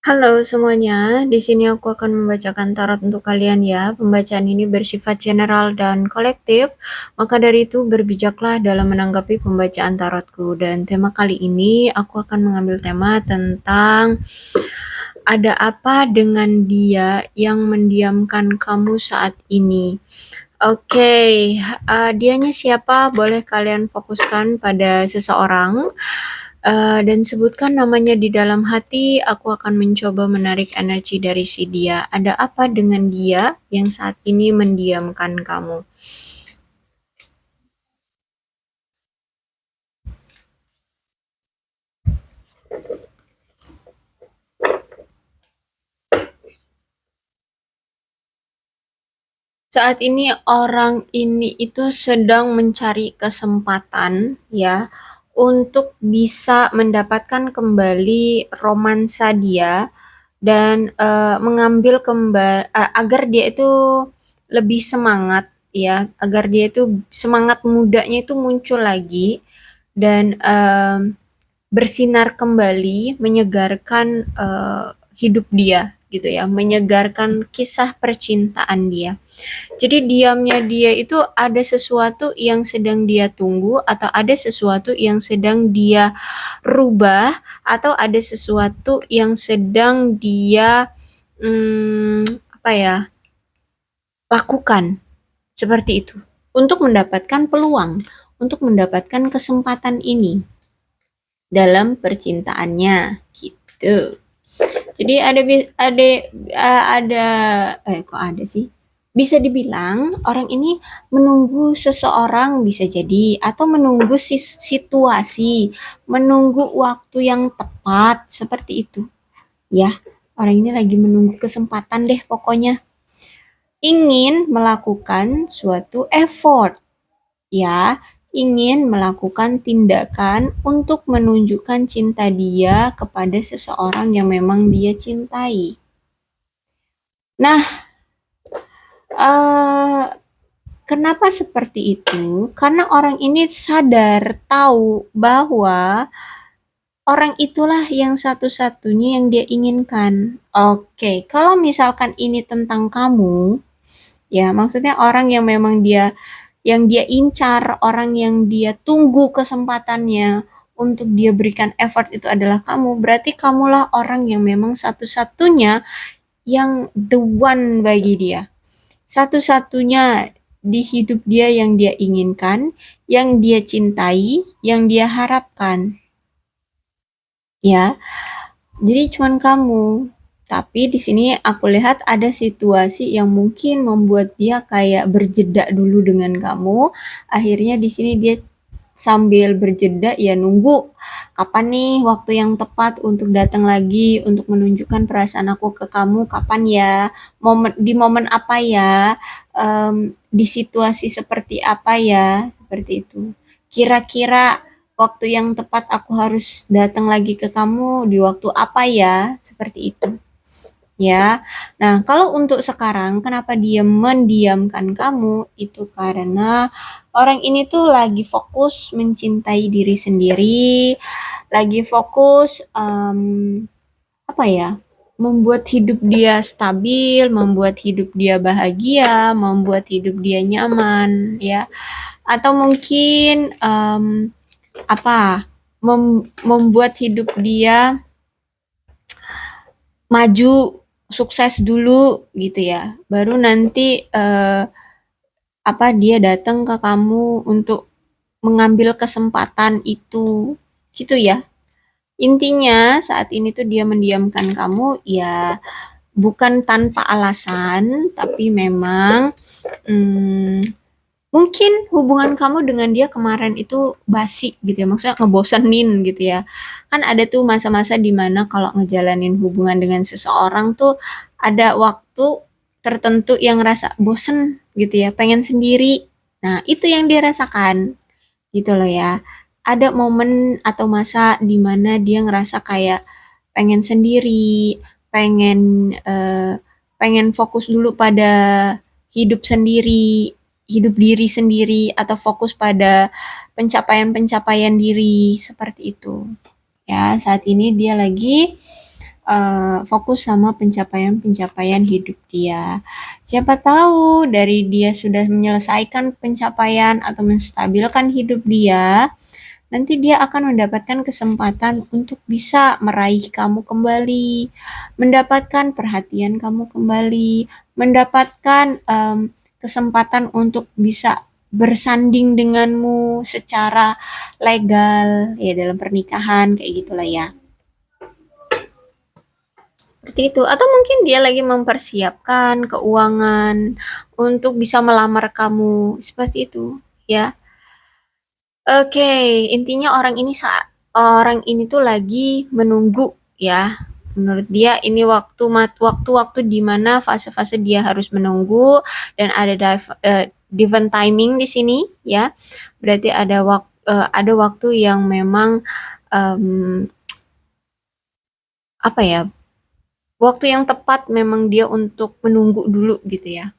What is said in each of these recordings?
Halo semuanya, di sini aku akan membacakan tarot untuk kalian ya. Pembacaan ini bersifat general dan kolektif, maka dari itu berbijaklah dalam menanggapi pembacaan tarotku. Dan tema kali ini aku akan mengambil tema tentang ada apa dengan dia yang mendiamkan kamu saat ini. Oke, dianya siapa? Boleh kalian fokuskan pada seseorang dan sebutkan namanya di dalam hati. Aku akan mencoba menarik energi dari si dia. Ada apa dengan dia yang saat ini mendiamkan kamu? Saat ini orang ini itu sedang mencari kesempatan ya untuk bisa mendapatkan kembali romansa dia dan mengambil kembali agar dia itu lebih semangat ya, agar dia itu semangat mudanya itu muncul lagi dan bersinar kembali, menyegarkan hidup dia gitu ya, menyegarkan kisah percintaan dia. Jadi diamnya dia itu ada sesuatu yang sedang dia tunggu atau ada sesuatu yang sedang dia rubah atau ada sesuatu yang sedang dia apa ya lakukan seperti itu untuk mendapatkan peluang, untuk mendapatkan kesempatan ini dalam percintaannya gitu. Jadi ada kok ada sih? Bisa dibilang orang ini menunggu seseorang bisa jadi atau menunggu situasi, menunggu waktu yang tepat seperti itu. Ya, orang ini lagi menunggu kesempatan deh pokoknya. Ingin melakukan suatu effort, ya, ingin melakukan tindakan untuk menunjukkan cinta dia kepada seseorang yang memang dia cintai. Nah, eh kenapa seperti itu? Karena orang ini sadar, tahu bahwa orang itulah yang satu-satunya yang dia inginkan. Oke, kalau misalkan ini tentang kamu, ya maksudnya orang yang memang dia incar, orang yang dia tunggu kesempatannya untuk dia berikan effort itu adalah kamu, berarti kamulah orang yang memang satu-satunya yang the one bagi dia. Satu-satunya di hidup dia yang dia inginkan, yang dia cintai, yang dia harapkan. Ya, jadi cuman kamu. Tapi di sini aku lihat ada situasi yang mungkin membuat dia kayak berjeda dulu dengan kamu. Akhirnya di sini dia sambil berjeda ya nunggu kapan nih waktu yang tepat untuk datang lagi untuk menunjukkan perasaan aku ke kamu, kapan ya, momen apa ya, di situasi seperti apa ya, seperti itu. Kira-kira waktu yang tepat aku harus datang lagi ke kamu di waktu apa ya, seperti itu. Ya, nah kalau untuk sekarang, kenapa dia mendiamkan kamu? Itu karena orang ini tuh lagi fokus mencintai diri sendiri, lagi fokus apa ya? Membuat hidup dia stabil, membuat hidup dia bahagia, membuat hidup dia nyaman, ya. Atau mungkin apa? Membuat hidup dia maju sukses dulu gitu ya baru nanti apa dia datang ke kamu untuk mengambil kesempatan itu gitu ya intinya saat ini tuh dia mendiamkan kamu ya bukan tanpa alasan tapi memang hmm, mungkin hubungan kamu dengan dia kemarin itu basi gitu ya, maksudnya ngebosenin gitu ya. Kan ada tuh masa-masa dimana kalau ngejalanin hubungan dengan seseorang tuh ada waktu tertentu yang ngerasa bosen gitu ya, pengen sendiri. Nah, itu yang dia rasakan gitu loh ya. Ada momen atau masa dimana dia ngerasa kayak pengen sendiri, pengen pengen fokus dulu pada hidup sendiri, hidup diri sendiri atau fokus pada pencapaian-pencapaian diri seperti itu. Ya, saat ini dia lagi fokus sama pencapaian-pencapaian hidup dia. Siapa tahu dari dia sudah menyelesaikan pencapaian atau menstabilkan hidup dia, nanti dia akan mendapatkan kesempatan untuk bisa meraih kamu kembali, mendapatkan perhatian kamu kembali, mendapatkan kesempatan untuk bisa bersanding denganmu secara legal ya dalam pernikahan kayak gitulah ya. Seperti itu. Atau mungkin dia lagi mempersiapkan keuangan untuk bisa melamar kamu. Seperti itu, ya. Oke, intinya orang ini tuh lagi menunggu ya. Menurut dia ini waktu-waktu di mana fase-fase dia harus menunggu dan ada divine timing di sini ya. Berarti ada waktu yang memang apa ya? Waktu yang tepat memang dia untuk menunggu dulu gitu ya.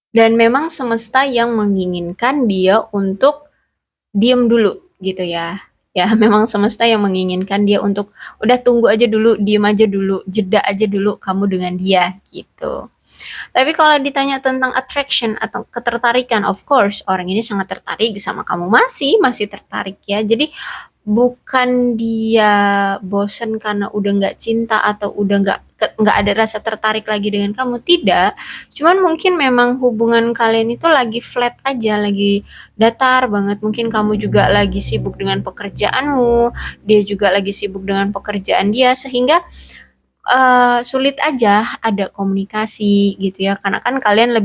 Dan memang semesta yang menginginkan dia untuk diem dulu gitu ya. Ya, memang semesta yang menginginkan dia untuk udah tunggu aja dulu, diem aja dulu, jeda aja dulu kamu dengan dia gitu. Tapi kalau ditanya tentang attraction atau ketertarikan, of course orang ini sangat tertarik sama kamu, masih tertarik ya. Jadi bukan dia bosen karena udah nggak cinta atau udah nggak ada rasa tertarik lagi dengan kamu, tidak. Cuman mungkin memang hubungan kalian itu lagi flat aja, lagi datar banget. Mungkin kamu juga lagi sibuk dengan pekerjaanmu, dia juga lagi sibuk dengan pekerjaan dia, sehingga sulit aja ada komunikasi gitu ya. Karena kan kalian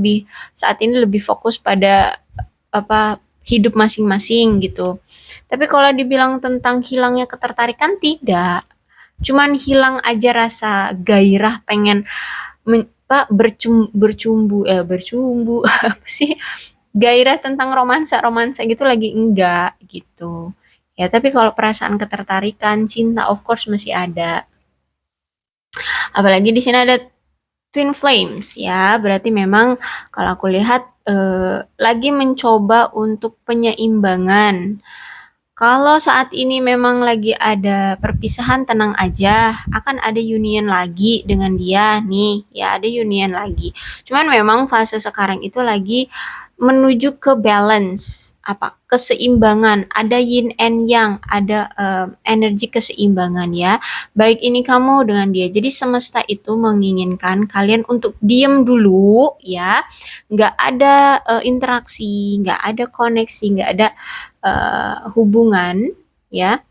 saat ini lebih fokus pada apa hidup masing-masing gitu. Tapi kalau dibilang tentang hilangnya ketertarikan, tidak. Cuman hilang aja rasa gairah pengen bercumbu apa sih? Gairah tentang romansa gitu lagi enggak gitu. Ya, tapi kalau perasaan ketertarikan, cinta of course masih ada. Apalagi di sini ada twin flames ya, berarti memang kalau aku lihat lagi mencoba untuk penyeimbangan. Kalau saat ini memang lagi ada perpisahan, tenang aja, akan ada union lagi dengan dia nih, ya ada union lagi. Cuman memang fase sekarang itu lagi menuju ke balance, keseimbangan, ada yin and yang, ada energi keseimbangan ya. Baik ini kamu dengan dia. Jadi semesta itu menginginkan kalian untuk diem dulu ya, nggak ada interaksi, nggak ada koneksi, nggak ada hubungan ya.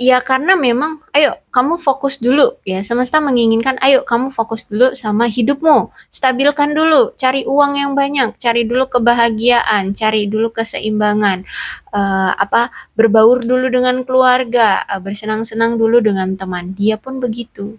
Ya karena memang ayo kamu fokus dulu ya, semesta menginginkan ayo kamu fokus dulu sama hidupmu, stabilkan dulu, cari uang yang banyak, cari dulu kebahagiaan, cari dulu keseimbangan, berbaur dulu dengan keluarga, bersenang-senang dulu dengan teman. Dia pun begitu.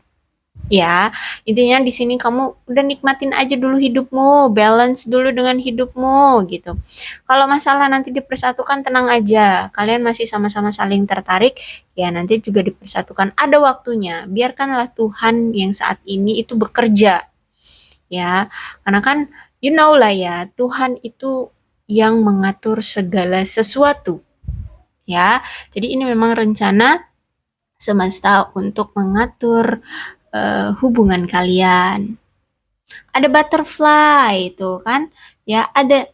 Ya, intinya di sini kamu udah nikmatin aja dulu hidupmu, balance dulu dengan hidupmu gitu. Kalau masalah nanti dipersatukan, tenang aja. Kalian masih sama-sama saling tertarik, ya nanti juga dipersatukan. Ada waktunya. Biarkanlah Tuhan yang saat ini itu bekerja. Ya, karena kan you know lah ya, Tuhan itu yang mengatur segala sesuatu. Ya, jadi ini memang rencana semesta untuk mengatur hubungan kalian. Ada butterfly itu kan, ya ada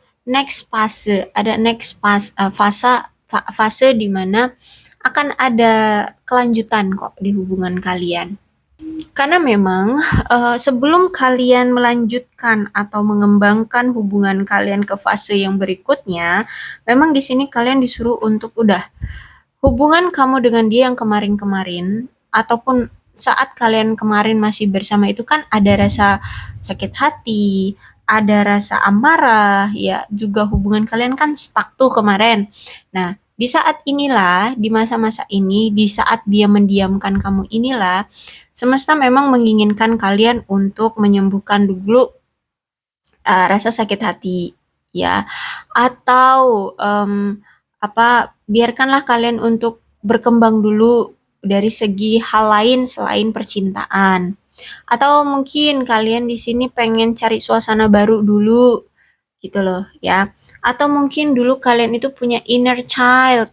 fase di mana akan ada kelanjutan kok di hubungan kalian. Karena memang sebelum kalian melanjutkan atau mengembangkan hubungan kalian ke fase yang berikutnya, memang di sini kalian disuruh untuk udah hubungan kamu dengan dia yang kemarin-kemarin ataupun saat kalian kemarin masih bersama itu kan ada rasa sakit hati, ada rasa amarah, ya juga hubungan kalian kan stuck tuh kemarin. Nah, di saat inilah, di masa-masa ini, di saat dia mendiamkan kamu inilah, semesta memang menginginkan kalian untuk menyembuhkan dulu rasa sakit hati, ya. Atau biarkanlah kalian untuk berkembang dulu dari segi hal lain selain percintaan. Atau mungkin kalian di sini pengen cari suasana baru dulu gitu loh ya. Atau mungkin dulu kalian itu punya inner child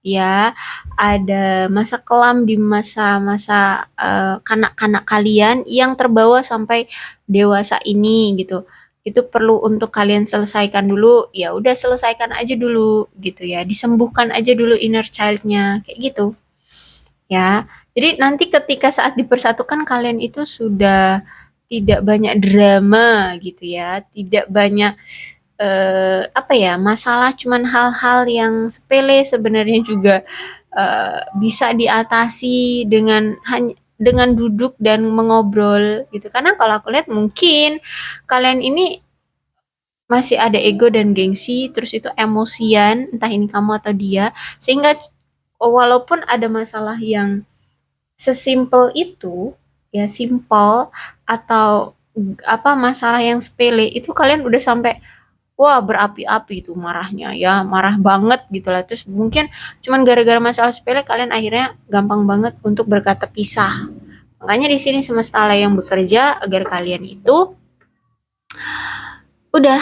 ya, ada masa kelam di masa-masa kanak-kanak kalian yang terbawa sampai dewasa ini gitu. Itu perlu untuk kalian selesaikan dulu. Ya udah selesaikan aja dulu gitu ya. Disembuhkan aja dulu inner child-nya kayak gitu. Ya. Jadi nanti ketika saat dipersatukan kalian itu sudah tidak banyak drama gitu ya, tidak banyak apa ya, masalah cuman hal-hal yang sepele sebenarnya juga bisa diatasi dengan duduk dan mengobrol gitu. Karena kalau aku lihat mungkin kalian ini masih ada ego dan gengsi, terus itu emosian, entah ini kamu atau dia, sehingga walaupun ada masalah yang sesimpel itu, ya simpel atau apa masalah yang sepele itu kalian udah sampai wah berapi-api itu marahnya ya, marah banget gitu lah. Terus mungkin cuman gara-gara masalah sepele kalian akhirnya gampang banget untuk berkata pisah. Makanya di sini semesta lah yang bekerja agar kalian itu udah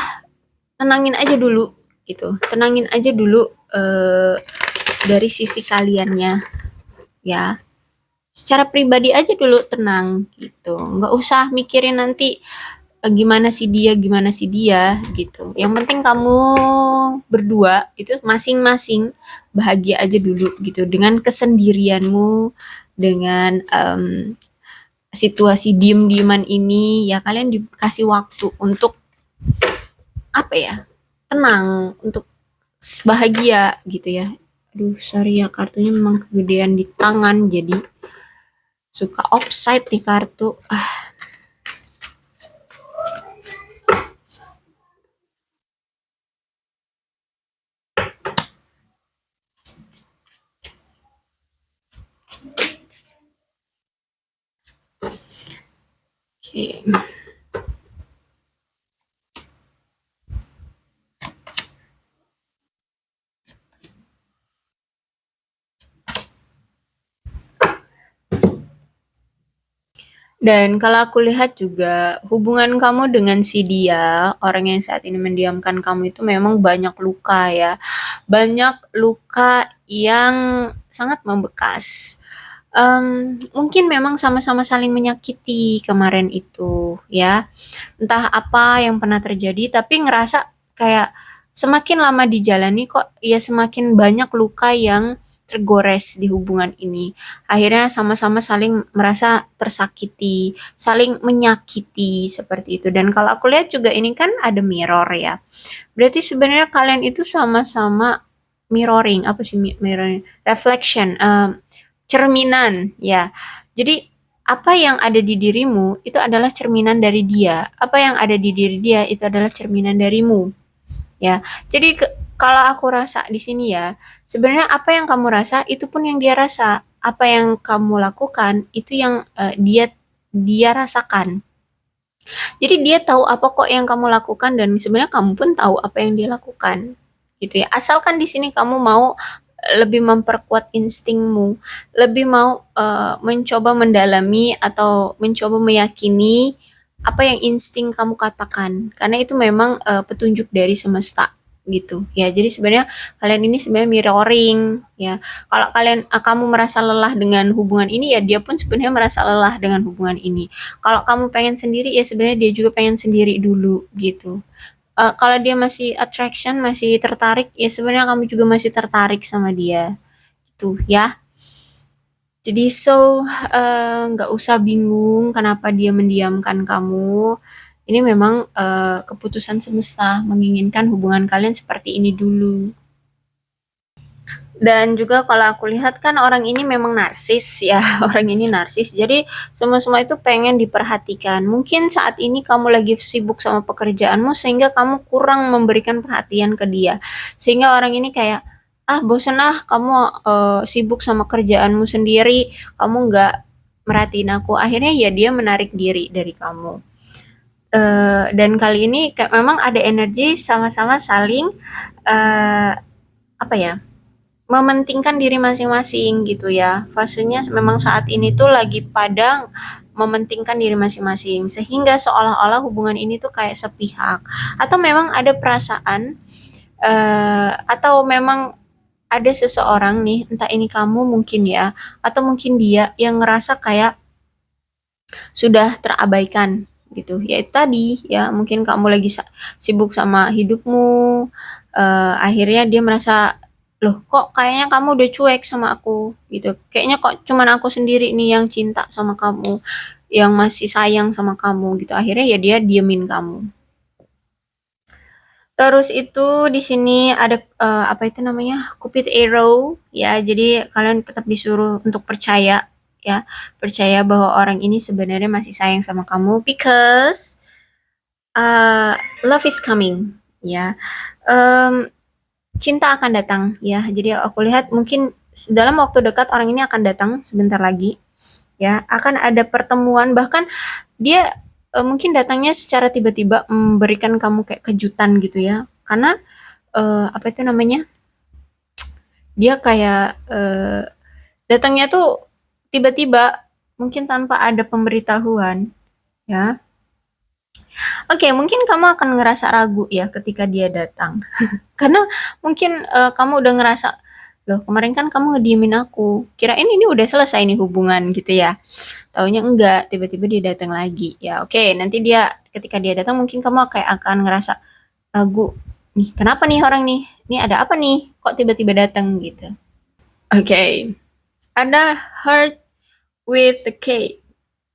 tenangin aja dulu gitu. Tenangin aja dulu dari sisi kaliannya ya. Secara pribadi aja dulu tenang gitu. Nggak usah mikirin nanti gimana sih dia gitu. Yang penting kamu berdua itu masing-masing bahagia aja dulu gitu dengan kesendirianmu, dengan situasi diem-dieman ini ya kalian dikasih waktu untuk apa ya? Tenang, untuk bahagia gitu ya. Aduh, sorry ya kartunya memang kegedean di tangan jadi suka offside nih kartu. Oke. Dan kalau aku lihat juga hubungan kamu dengan si dia, orang yang saat ini mendiamkan kamu itu memang banyak luka ya. Banyak luka yang sangat membekas. Mungkin memang sama-sama saling menyakiti kemarin itu ya. Entah apa yang pernah terjadi tapi ngerasa kayak semakin lama dijalani kok ya semakin banyak luka yang tergores di hubungan ini. Akhirnya sama-sama saling merasa tersakiti, saling menyakiti seperti itu. Dan kalau aku lihat juga ini kan ada mirror ya. Berarti sebenarnya kalian itu sama-sama mirroring, apa sih mirroring? Reflection, cerminan ya. Jadi apa yang ada di dirimu itu adalah cerminan dari dia. Apa yang ada di diri dia itu adalah cerminan darimu ya. Jadi kalau aku rasa di sini ya, sebenarnya apa yang kamu rasa itu pun yang dia rasa. Apa yang kamu lakukan itu yang dia dia rasakan. Jadi dia tahu apa kok yang kamu lakukan dan sebenarnya kamu pun tahu apa yang dia lakukan. Gitu ya. Asalkan di sini kamu mau lebih memperkuat instingmu, lebih mau mencoba mendalami atau mencoba meyakini apa yang insting kamu katakan. Karena itu memang petunjuk dari semesta gitu ya. Jadi sebenarnya kalian ini sebenarnya mirroring ya. Kalau kamu merasa lelah dengan hubungan ini ya dia pun sebenarnya merasa lelah dengan hubungan ini. Kalau kamu pengen sendiri ya sebenarnya dia juga pengen sendiri dulu gitu. Kalau dia masih attraction, masih tertarik, ya sebenarnya kamu juga masih tertarik sama dia, gitu ya. Jadi nggak usah bingung kenapa dia mendiamkan kamu. Ini memang keputusan semesta menginginkan hubungan kalian seperti ini dulu. Dan juga kalau aku lihat kan orang ini memang narsis ya, orang ini narsis. Jadi semua-semua itu pengen diperhatikan. Mungkin saat ini kamu lagi sibuk sama pekerjaanmu sehingga kamu kurang memberikan perhatian ke dia. Sehingga orang ini kayak, ah bosen ah kamu sibuk sama kerjaanmu sendiri, kamu nggak merhatiin aku. Akhirnya ya dia menarik diri dari kamu. Dan kali ini memang ada energi sama-sama saling apa ya? Mementingkan diri masing-masing gitu ya. Fasenya memang saat ini tuh lagi pada mementingkan diri masing-masing sehingga seolah-olah hubungan ini tuh kayak sepihak atau memang ada perasaan atau memang ada seseorang nih, entah ini kamu mungkin ya, atau mungkin dia yang ngerasa kayak sudah terabaikan gitu. Ya itu tadi ya, mungkin kamu lagi sibuk sama hidupmu, akhirnya dia merasa, loh kok kayaknya kamu udah cuek sama aku gitu. Kayaknya kok cuman aku sendiri nih yang cinta sama kamu, yang masih sayang sama kamu gitu. Akhirnya ya dia diemin kamu. Terus itu di sini ada apa itu namanya? Cupid arrow ya. Jadi kalian tetap disuruh untuk percaya ya, percaya bahwa orang ini sebenarnya masih sayang sama kamu because love is coming ya. Um, Cinta akan datang ya. Jadi aku lihat mungkin dalam waktu dekat orang ini akan datang sebentar lagi ya. Akan ada pertemuan, bahkan dia mungkin datangnya secara tiba-tiba memberikan kamu kayak kejutan gitu ya. Karena apa itu namanya? Dia kayak datangnya tuh tiba-tiba, mungkin tanpa ada pemberitahuan ya. Oke, mungkin kamu akan ngerasa ragu ya ketika dia datang. Karena mungkin kamu udah ngerasa, loh kemarin kan kamu ngediemin aku, kirain ini udah selesai nih hubungan gitu ya. Taunya enggak, tiba-tiba dia datang lagi. Ya oke, nanti dia ketika dia datang mungkin kamu kayak akan ngerasa ragu. Nih, kenapa nih orang nih? Nih ada apa nih? Kok tiba-tiba datang gitu. Oke. Ada heart with the key.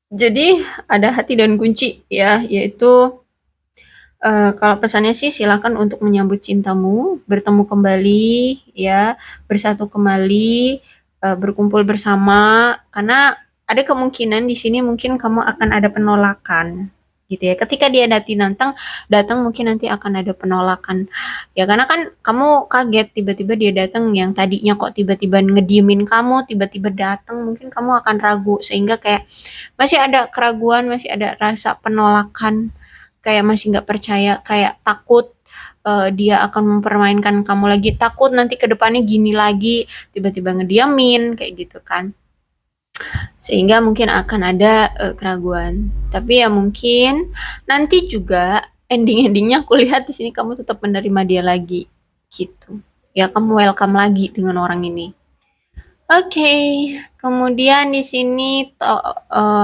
Jadi ada hati dan kunci ya, yaitu kalau pesannya sih silakan untuk menyambut cintamu, bertemu kembali ya, bersatu kembali, berkumpul bersama, karena ada kemungkinan di sini mungkin kamu akan ada penolakan gitu ya. Ketika dia datang mungkin nanti akan ada penolakan. Ya karena kan kamu kaget tiba-tiba dia datang, yang tadinya kok tiba-tiba ngediemin kamu, tiba-tiba datang, mungkin kamu akan ragu sehingga kayak masih ada keraguan, masih ada rasa penolakan, kayak masih nggak percaya, kayak takut dia akan mempermainkan kamu lagi, takut nanti ke depannya gini lagi, tiba-tiba ngediamin kayak gitu kan, sehingga mungkin akan ada keraguan. Tapi ya mungkin nanti juga ending-endingnya aku lihat di sini kamu tetap menerima dia lagi gitu ya, kamu welcome lagi dengan orang ini. Oke, kemudian di sini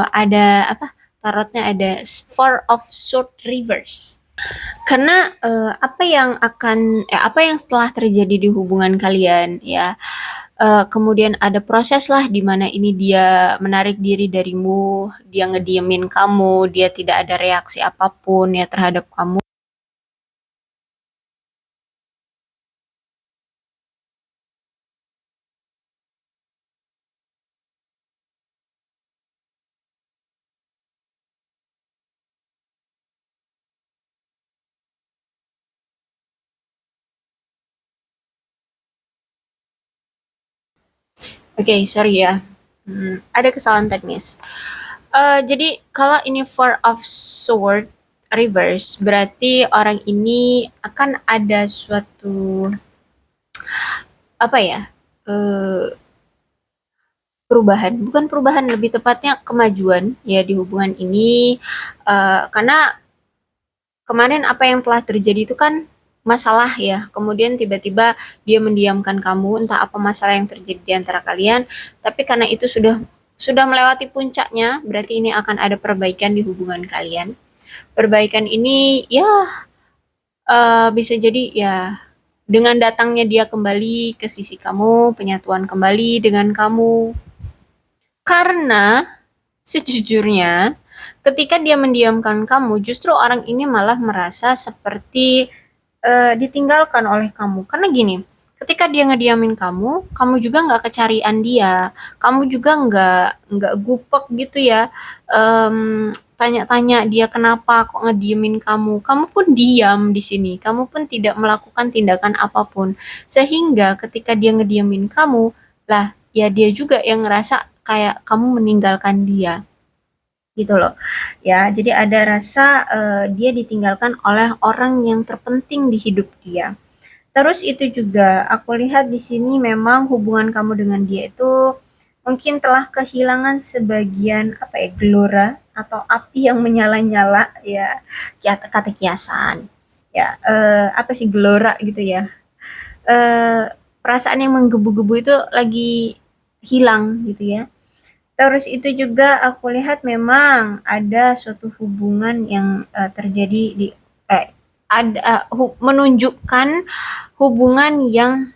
ada apa? Tarotnya ada Four of Sword Reverse. Karena apa yang telah terjadi di hubungan kalian ya. Kemudian ada proses lah di mana ini dia menarik diri darimu, dia ngediemin kamu, dia tidak ada reaksi apapun ya terhadap kamu. Oke, sorry ya. Ada kesalahan teknis. Jadi kalau ini Four of Sword reverse, berarti orang ini akan ada suatu apa ya? eh, Perubahan, bukan perubahan, lebih tepatnya kemajuan ya di hubungan ini. Karena kemarin apa yang telah terjadi itu kan masalah ya. Kemudian tiba-tiba dia mendiamkan kamu, entah apa masalah yang terjadi di antara kalian. Tapi karena itu sudah melewati puncaknya, berarti ini akan ada perbaikan di hubungan kalian. Perbaikan ini ya bisa jadi ya dengan datangnya dia kembali ke sisi kamu, penyatuan kembali dengan kamu. Karena sejujurnya ketika dia mendiamkan kamu, justru orang ini malah merasa seperti ditinggalkan oleh kamu. Karena gini, ketika dia ngediamin kamu, kamu juga nggak kecarian dia, kamu juga nggak gupek gitu ya, tanya-tanya dia kenapa kok ngediemin kamu. Kamu pun diam di sini, kamu pun tidak melakukan tindakan apapun, sehingga ketika dia ngediemin kamu, lah ya dia juga yang ngerasa kayak kamu meninggalkan dia gitu loh ya. Jadi ada rasa dia ditinggalkan oleh orang yang terpenting di hidup dia. Terus itu juga aku lihat di sini memang hubungan kamu dengan dia itu mungkin telah kehilangan sebagian apa ya, gelora atau api yang menyala-nyala ya, kata kiasan ya, apa sih gelora gitu ya, perasaan yang menggebu-gebu itu lagi hilang gitu ya. Terus itu juga aku lihat memang ada suatu hubungan yang terjadi di ada menunjukkan hubungan yang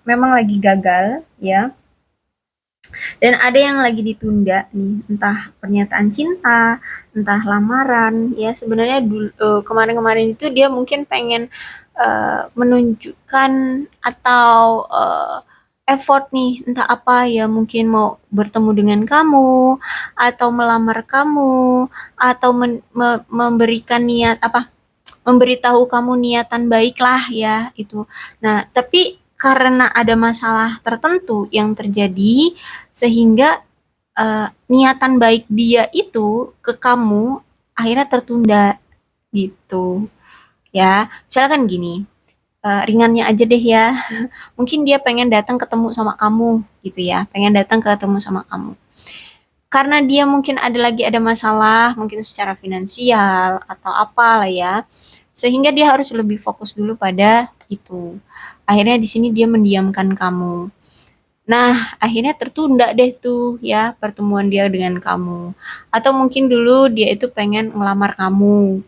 memang lagi gagal ya. Dan ada yang lagi ditunda nih, entah pernyataan cinta, entah lamaran ya. Sebenarnya kemarin-kemarin itu dia mungkin pengen menunjukkan atau effort nih, entah apa ya, mungkin mau bertemu dengan kamu atau melamar kamu atau memberikan niat apa, memberitahu kamu niatan baik lah ya itu. Nah, tapi karena ada masalah tertentu yang terjadi sehingga niatan baik dia itu ke kamu akhirnya tertunda gitu ya. Misalkan gini, ringannya aja deh ya. Mungkin dia pengen datang ketemu sama kamu gitu ya, pengen datang ketemu sama kamu. Karena dia mungkin ada masalah, mungkin secara finansial atau apa lah ya, sehingga dia harus lebih fokus dulu pada itu. Akhirnya di sini dia mendiamkan kamu. Nah, akhirnya tertunda deh tuh ya pertemuan dia dengan kamu. Atau mungkin dulu dia itu pengen ngelamar kamu.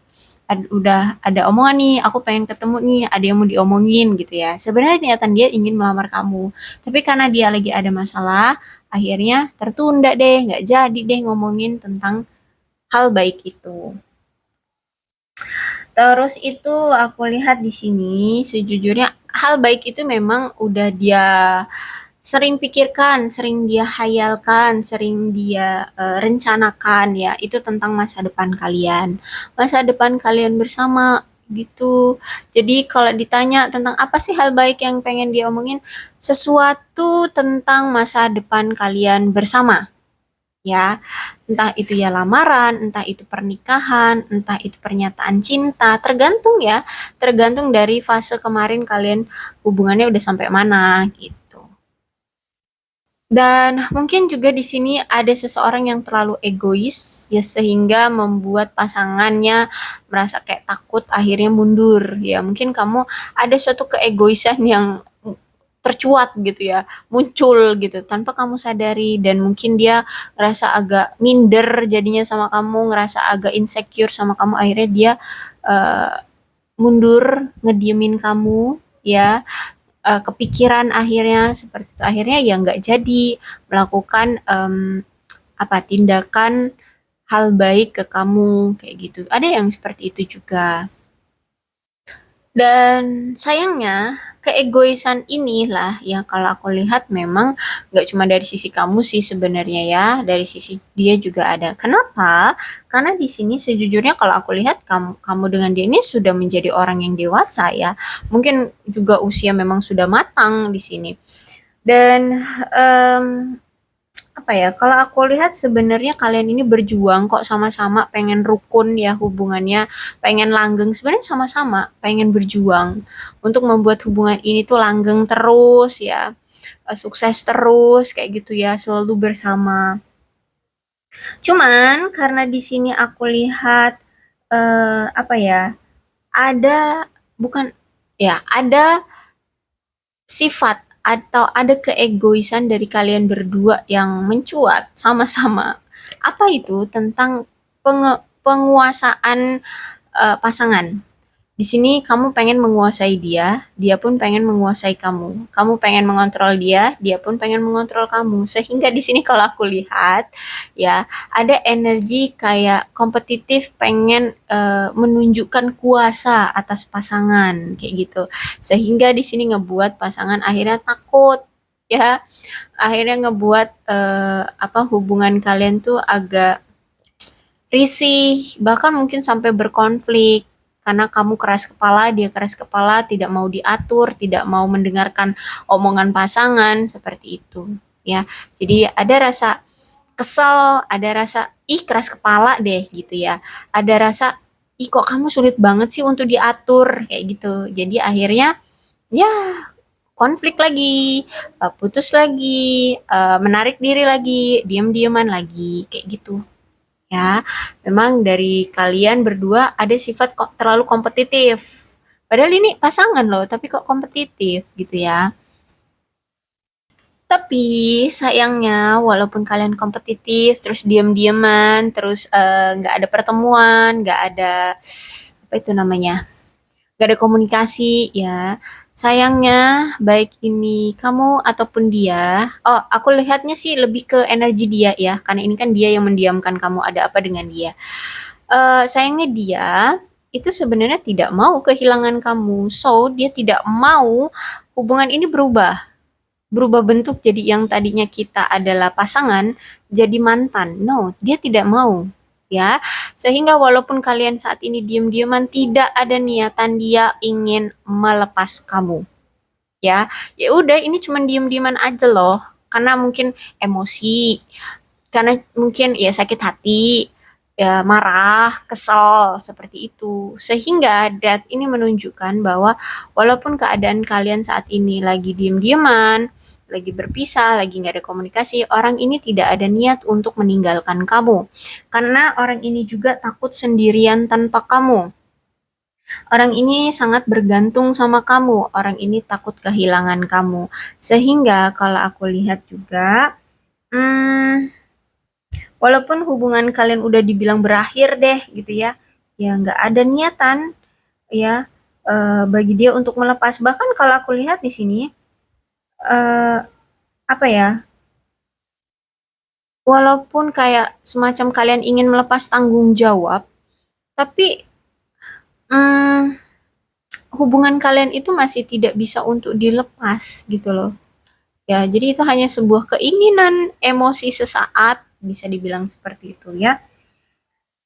Udah ada omongan nih, aku pengen ketemu nih, ada yang mau diomongin gitu ya. Sebenarnya niatan dia ingin melamar kamu. Tapi karena dia lagi ada masalah, akhirnya tertunda deh, nggak jadi deh ngomongin tentang hal baik itu. Terus itu aku lihat di sini, sejujurnya hal baik itu memang udah dia sering pikirkan, sering dia hayalkan, sering dia rencanakan ya, itu tentang masa depan kalian. Masa depan kalian bersama gitu. Jadi kalau ditanya tentang apa sih hal baik yang pengen dia omongin, sesuatu tentang masa depan kalian bersama ya. Entah itu ya lamaran, entah itu pernikahan, entah itu pernyataan cinta, tergantung ya, tergantung dari fase kemarin kalian hubungannya udah sampai mana gitu. Dan mungkin juga di sini ada seseorang yang terlalu egois ya sehingga membuat pasangannya merasa kayak takut akhirnya mundur ya. Mungkin kamu ada suatu keegoisan yang tercuat gitu ya, muncul gitu tanpa kamu sadari dan mungkin dia ngerasa agak minder jadinya sama kamu, ngerasa agak insecure sama kamu akhirnya dia uh, mundur, ngediemin kamu ya, kepikiran akhirnya seperti itu akhirnya ya nggak jadi melakukan apa tindakan hal baik ke kamu kayak gitu. Ada yang seperti itu juga. Dan sayangnya keegoisan inilah yang kalau aku lihat memang nggak cuma dari sisi kamu sih sebenarnya ya, dari sisi dia juga ada. Kenapa? Karena di sini sejujurnya kalau aku lihat kamu dengan dia ini sudah menjadi orang yang dewasa ya. Mungkin juga usia memang sudah matang di sini. Dan em, apa ya, kalau aku lihat sebenarnya kalian ini berjuang kok sama-sama pengen rukun ya hubungannya, pengen langgeng, sebenarnya sama-sama pengen berjuang untuk membuat hubungan ini tuh langgeng terus ya, sukses terus kayak gitu ya, selalu bersama. Cuman karena di sini aku lihat apa ya, ada bukan ya, ada sifat atau ada keegoisan dari kalian berdua yang mencuat sama-sama. Apa itu? Tentang penguasaan pasangan. Di sini kamu pengen menguasai dia, dia pun pengen menguasai kamu. Kamu pengen mengontrol dia, dia pun pengen mengontrol kamu. Sehingga di sini kalau aku lihat ya, ada energi kayak kompetitif pengen menunjukkan kuasa atas pasangan kayak gitu. Sehingga di sini ngebuat pasangan akhirnya takut ya. Akhirnya ngebuat apa hubungan kalian tuh agak risih, bahkan mungkin sampai berkonflik karena kamu keras kepala, dia keras kepala, tidak mau diatur, tidak mau mendengarkan omongan pasangan seperti itu, ya. Jadi ada rasa kesel, ada rasa ih keras kepala deh gitu ya. Ada rasa ih kok kamu sulit banget sih untuk diatur kayak gitu. Jadi akhirnya ya konflik lagi, putus lagi, menarik diri lagi, diam-diaman lagi kayak gitu ya. Memang dari kalian berdua ada sifat kok terlalu kompetitif. Padahal ini pasangan loh, tapi kok kompetitif gitu ya. Tapi sayangnya walaupun kalian kompetitif, terus diam-diaman, terus nggak ada pertemuan, nggak ada apa itu namanya, nggak ada komunikasi ya. Sayangnya baik ini kamu ataupun dia, oh aku lihatnya sih lebih ke energi dia ya, karena ini kan dia yang mendiamkan kamu, ada apa dengan dia. Sayangnya dia itu sebenarnya tidak mau kehilangan kamu, so dia tidak mau hubungan ini berubah bentuk jadi yang tadinya kita adalah pasangan jadi mantan. No, dia tidak mau. Ya, sehingga walaupun kalian saat ini diam-diaman tidak ada niatan dia ingin melepas kamu. Ya, ya udah ini cuma diam-diaman aja loh. Karena mungkin emosi, karena mungkin ya sakit hati, ya marah, kesel, seperti itu. Sehingga dat ini menunjukkan bahwa walaupun keadaan kalian saat ini lagi diem-dieman, lagi berpisah, lagi nggak ada komunikasi, orang ini tidak ada niat untuk meninggalkan kamu. Karena orang ini juga takut sendirian tanpa kamu. Orang ini sangat bergantung sama kamu. Orang ini takut kehilangan kamu. Sehingga kalau aku lihat juga, hmm, walaupun hubungan kalian udah dibilang berakhir deh gitu ya, ya nggak ada niatan ya bagi dia untuk melepas. Bahkan kalau aku lihat di sini, eh, apa ya, walaupun kayak semacam kalian ingin melepas tanggung jawab, tapi hmm, hubungan kalian itu masih tidak bisa untuk dilepas gitu loh. Ya, jadi itu hanya sebuah keinginan emosi sesaat, bisa dibilang seperti itu ya.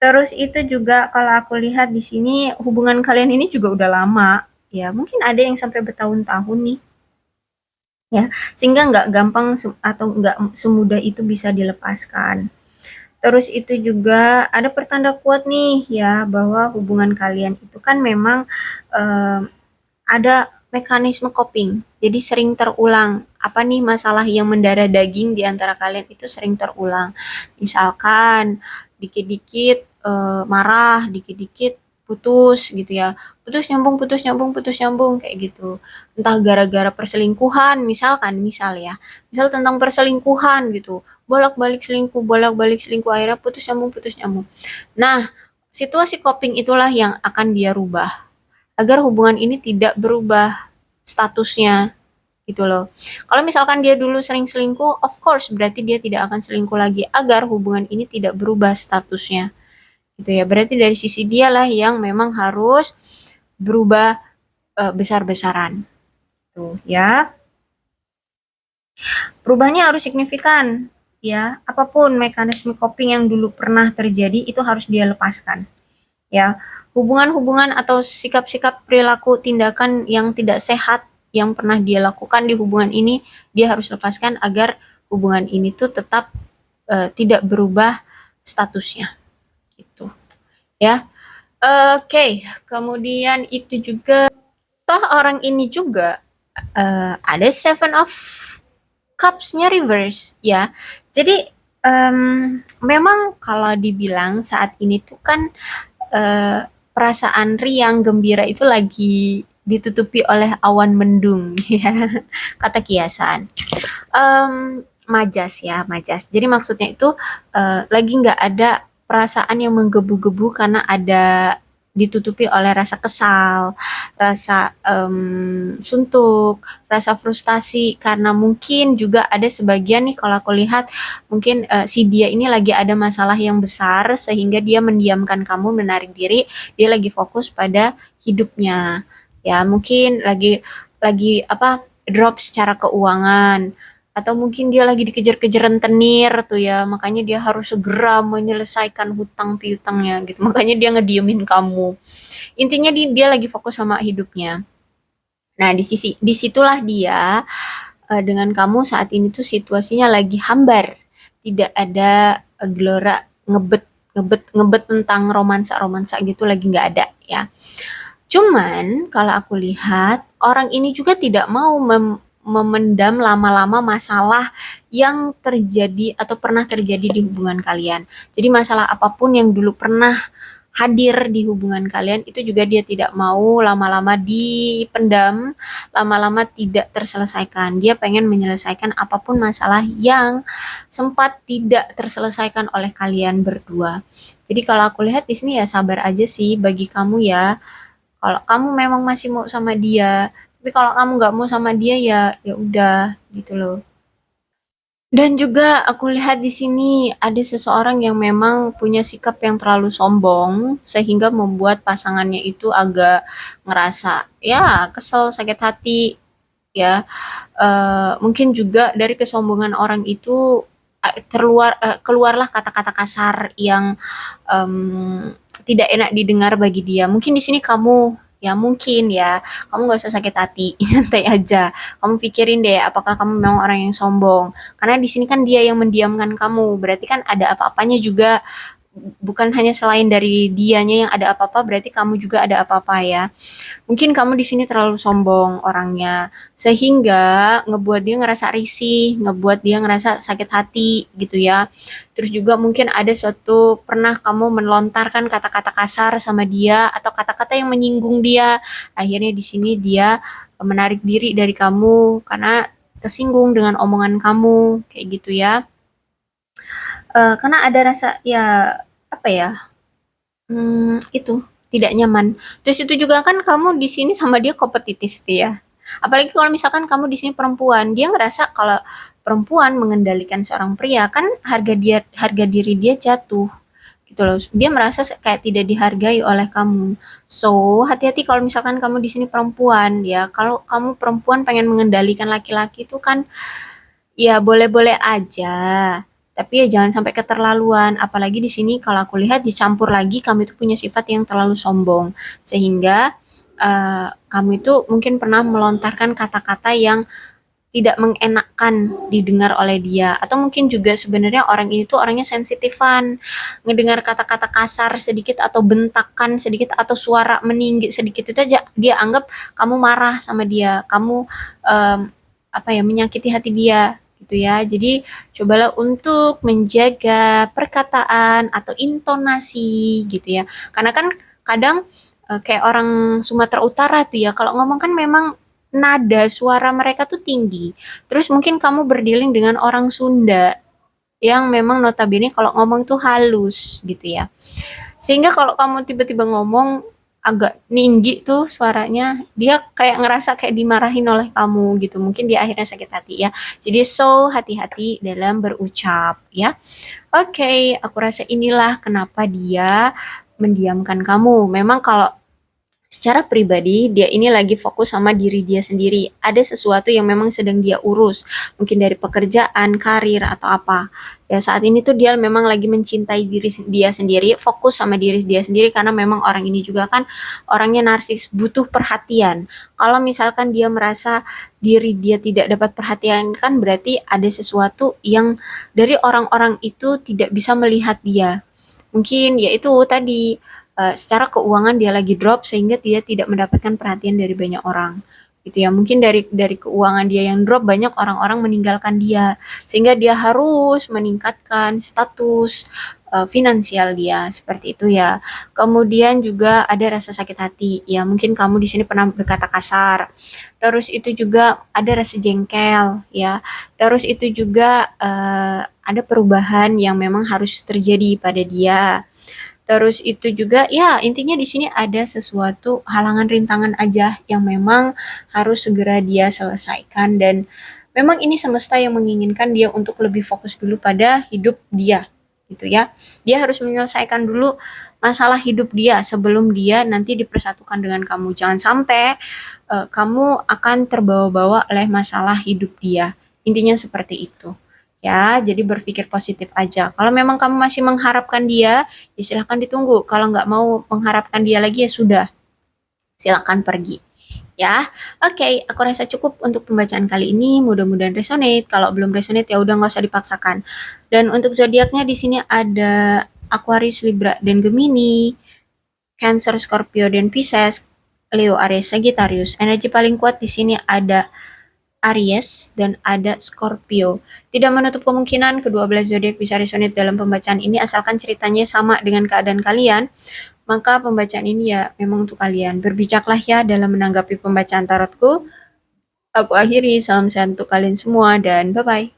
Terus itu juga kalau aku lihat di sini hubungan kalian ini juga udah lama, ya mungkin ada yang sampai bertahun-tahun nih, ya sehingga nggak gampang atau nggak semudah itu bisa dilepaskan. Terus itu juga ada pertanda kuat nih ya bahwa hubungan kalian itu kan memang eh, ada mekanisme coping. Jadi sering terulang. Apa nih masalah yang mendarah daging di antara kalian itu sering terulang. Misalkan dikit-dikit marah, dikit-dikit putus gitu ya. Putus nyambung, putus nyambung kayak gitu. Entah gara-gara perselingkuhan, misalkan, misal ya. Misal tentang perselingkuhan gitu. Bolak-balik selingkuh, akhirnya putus nyambung. Nah, situasi coping itulah yang akan dia rubah agar hubungan ini tidak berubah statusnya gitu loh. Kalau misalkan dia dulu sering selingkuh, of course berarti dia tidak akan selingkuh lagi agar hubungan ini tidak berubah statusnya. Gitu ya. Berarti dari sisi dialah yang memang harus berubah besar-besaran. Tuh, ya. Perubahannya harus signifikan, ya. Apapun mekanisme coping yang dulu pernah terjadi itu harus dia lepaskan. Ya, hubungan-hubungan atau sikap-sikap perilaku tindakan yang tidak sehat yang pernah dia lakukan di hubungan ini dia harus lepaskan agar hubungan ini tuh tetap tidak berubah statusnya gitu ya. Oke, kemudian itu juga toh orang ini juga ada Seven of Cups-nya reverse ya. Jadi memang kalau dibilang saat ini tuh kan eh, perasaan riang gembira itu lagi ditutupi oleh awan mendung ya, kata kiasan. Majas ya, majas. Jadi maksudnya itu lagi nggak ada perasaan yang menggebu-gebu karena ada ditutupi oleh rasa kesal, rasa suntuk, rasa frustasi karena mungkin juga ada sebagian nih kalau aku lihat mungkin si dia ini lagi ada masalah yang besar sehingga dia mendiamkan kamu, menarik diri, dia lagi fokus pada hidupnya. Ya, mungkin lagi apa drop secara keuangan atau mungkin dia lagi dikejar-kejar rentenir tuh ya, makanya dia harus segera menyelesaikan hutang piutangnya gitu. Makanya dia ngediemin kamu. Intinya dia lagi fokus sama hidupnya. Nah, disitulah dia dengan kamu saat ini tuh situasinya lagi hambar. Tidak ada gelora ngebet ngebet ngebet tentang romansa-romansa gitu lagi nggak ada ya. Cuman kalau aku lihat orang ini juga tidak mau memendam lama-lama masalah yang terjadi atau pernah terjadi di hubungan kalian. Jadi masalah apapun yang dulu pernah hadir di hubungan kalian, itu juga dia tidak mau lama-lama dipendam, lama-lama tidak terselesaikan. Dia pengen menyelesaikan apapun masalah yang sempat tidak terselesaikan oleh kalian berdua. Jadi kalau aku lihat di sini ya sabar aja sih bagi kamu ya. Kalau kamu memang masih mau sama dia, tapi kalau kamu nggak mau sama dia ya ya udah gitu loh. Dan juga aku lihat di sini ada seseorang yang memang punya sikap yang terlalu sombong sehingga membuat pasangannya itu agak ngerasa ya kesel, sakit hati ya. Mungkin juga dari kesombongan orang itu keluarlah kata-kata kasar yang tidak enak didengar bagi dia. Mungkin di sini kamu ya mungkin ya kamu nggak usah sakit hati, santai aja. Kamu pikirin deh apakah kamu memang orang yang sombong, karena di sini kan dia yang mendiamkan kamu, berarti kan ada apa-apanya juga, bukan hanya selain dari dianya yang ada apa-apa, berarti kamu juga ada apa-apa ya. Mungkin kamu di sini terlalu sombong orangnya, sehingga ngebuat dia ngerasa risih, ngebuat dia ngerasa sakit hati gitu ya. Terus juga mungkin ada suatu pernah kamu melontarkan kata-kata kasar sama dia atau kata-kata yang menyinggung dia. Akhirnya di sini dia menarik diri dari kamu karena tersinggung dengan omongan kamu kayak gitu ya. Karena ada rasa ya apa ya, itu, tidak nyaman. Terus itu juga kan kamu di sini sama dia kompetitif tuh ya. Apalagi kalau misalkan kamu di sini perempuan, dia ngerasa kalau perempuan mengendalikan seorang pria kan harga diri dia jatuh gitu loh. Dia merasa kayak tidak dihargai oleh kamu. So, hati-hati kalau misalkan kamu di sini perempuan ya. Kalau kamu perempuan pengen mengendalikan laki-laki itu kan ya boleh-boleh aja, tapi ya jangan sampai keterlaluan. Apalagi di sini kalau aku lihat dicampur lagi kamu itu punya sifat yang terlalu sombong, sehingga kamu itu mungkin pernah melontarkan kata-kata yang tidak mengenakkan didengar oleh dia, atau mungkin juga sebenarnya orang ini tuh orangnya sensitifan, ngedengar kata-kata kasar sedikit atau bentakan sedikit atau suara meninggi sedikit itu aja dia anggap kamu marah sama dia, kamu em, apa ya menyakiti hati dia gitu ya. Jadi cobalah untuk menjaga perkataan atau intonasi gitu ya. Karena kan kadang kayak orang Sumatera Utara tuh ya kalau ngomong kan memang nada suara mereka tuh tinggi. Terus mungkin kamu berdealing dengan orang Sunda yang memang notabene kalau ngomong tuh halus gitu ya. Sehingga kalau kamu tiba-tiba ngomong agak tinggi tuh suaranya, dia kayak ngerasa kayak dimarahin oleh kamu gitu. Mungkin dia akhirnya sakit hati ya. Jadi so hati-hati dalam berucap ya. Oke, aku rasa inilah kenapa dia mendiamkan kamu. Memang kalau secara pribadi, dia ini lagi fokus sama diri dia sendiri. Ada sesuatu yang memang sedang dia urus, mungkin dari pekerjaan, karir, atau apa. Ya saat ini tuh dia memang lagi mencintai diri dia sendiri, fokus sama diri dia sendiri karena memang orang ini juga kan orangnya narsis, butuh perhatian. Kalau misalkan dia merasa diri dia tidak dapat perhatian kan berarti ada sesuatu yang dari orang-orang itu tidak bisa melihat dia. Mungkin yaitu tadi secara keuangan dia lagi drop sehingga dia tidak mendapatkan perhatian dari banyak orang gitu ya. Mungkin dari keuangan dia yang drop banyak orang-orang meninggalkan dia sehingga dia harus meningkatkan status finansial dia seperti itu ya. Kemudian juga ada rasa sakit hati ya, mungkin kamu di sini pernah berkata kasar, terus itu juga ada rasa jengkel ya, terus itu juga ada perubahan yang memang harus terjadi pada dia. Terus itu juga ya intinya di sini ada sesuatu halangan rintangan aja yang memang harus segera dia selesaikan, dan memang ini semesta yang menginginkan dia untuk lebih fokus dulu pada hidup dia gitu ya. Dia harus menyelesaikan dulu masalah hidup dia sebelum dia nanti dipersatukan dengan kamu. Jangan sampai kamu akan terbawa-bawa oleh masalah hidup dia. Intinya seperti itu. Ya, jadi berpikir positif aja. Kalau memang kamu masih mengharapkan dia, ya silahkan ditunggu. Kalau nggak mau mengharapkan dia lagi ya sudah, silahkan pergi. Ya, oke, aku rasa cukup untuk pembacaan kali ini. Mudah-mudahan resonate. Kalau belum resonate ya udah nggak usah dipaksakan. Dan untuk zodiaknya di sini ada Aquarius, Libra, dan Gemini, Cancer, Scorpio, dan Pisces, Leo, Aries, Sagittarius. Energi paling kuat di sini ada Aries dan ada Scorpio. Tidak menutup kemungkinan kedua belas zodiak bisa resonate dalam pembacaan ini asalkan ceritanya sama dengan keadaan kalian. maka pembacaan ini ya memang untuk kalian. Berbijaklah ya dalam menanggapi pembacaan tarotku. Aku akhiri, salam sehat untuk kalian semua dan bye-bye.